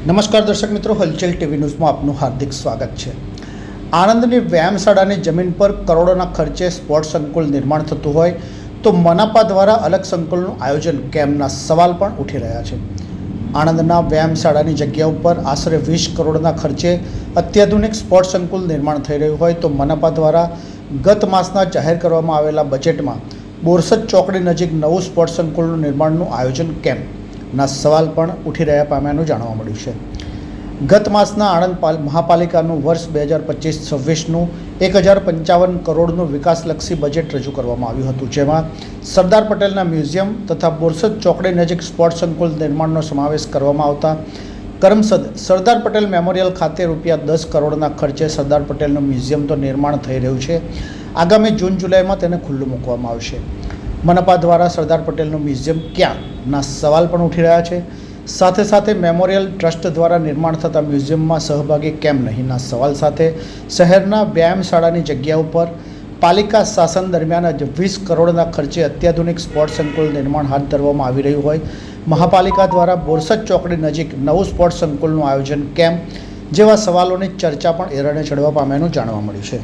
નમસ્કાર દર્શક મિત્રો, હલચલ ટીવી ન્યૂઝમાં આપનું હાર્દિક સ્વાગત છે। આણંદની વ્યાયામશાળાની જમીન પર કરોડોના ખર્ચે સ્પોર્ટ્સ સંકુલ નિર્માણ થતું હોય તો મનાપા દ્વારા અલગ સંકુલનું આયોજન કેમના સવાલ પણ ઉઠી રહ્યા છે। આણંદના વ્યાયામશાળાની જગ્યા ઉપર આશરે 20 કરોડના ખર્ચે અત્યાધુનિક સ્પોર્ટ્સ સંકુલ નિર્માણ થઈ રહ્યું હોય તો મનાપા દ્વારા ગત માસના જાહેર કરવામાં આવેલા બજેટમાં બોરસદ ચોકડી નજીક નવું સ્પોર્ટ્સ સંકુલનું નિર્માણનું આયોજન કેમ ના સવાલ પણ ઉઠી રહ્યા પામ્યાનું જાણવા મળ્યું છે। ગત માસના આણંદ મહાપાલિકાનું વર્ષ 2025-26નું 1055 કરોડનું વિકાસલક્ષી બજેટ રજૂ કરવામાં આવ્યું હતું, જેમાં સરદાર પટેલના મ્યુઝિયમ તથા બોરસદ ચોકડી નજીક સ્પોર્ટ્સ સંકુલ નિર્માણનો સમાવેશ કરવામાં આવતા કરમસદ સરદાર પટેલ મેમોરિયલ ખાતે ₹10 કરોડના ખર્ચે સરદાર પટેલનું મ્યુઝિયમ તો નિર્માણ થઈ રહ્યું છે। આગામી જૂન-જુલાઈમાં તેને ખુલ્લું મૂકવામાં આવશે। મનપા દ્વારા સરદાર પટેલનું મ્યુઝિયમ ક્યાં ના સવાલ પણ ઉઠી રહ્યા છે। સાથે સાથે મેમોરિયલ ટ્રસ્ટ દ્વારા નિર્માણ થતા મ્યુઝિયમમાં સહભાગી કેમ નહીંના સવાલ સાથે શહેરના વ્યાયામશાળાની જગ્યા ઉપર પાલિકા શાસન દરમિયાન જ 20 કરોડના ખર્ચે અત્યાધુનિક સ્પોર્ટ્સ સંકુલ નિર્માણ હાથ ધરવામાં આવી રહ્યું હોય મહાપાલિકા દ્વારા બોરસદ ચોકડી નજીક નવું સ્પોર્ટ્સ સંકુલનું આયોજન કેમ જેવા સવાલોની ચર્ચા પણ એરણે ચડવા પામ્યાનું જાણવા મળ્યું છે।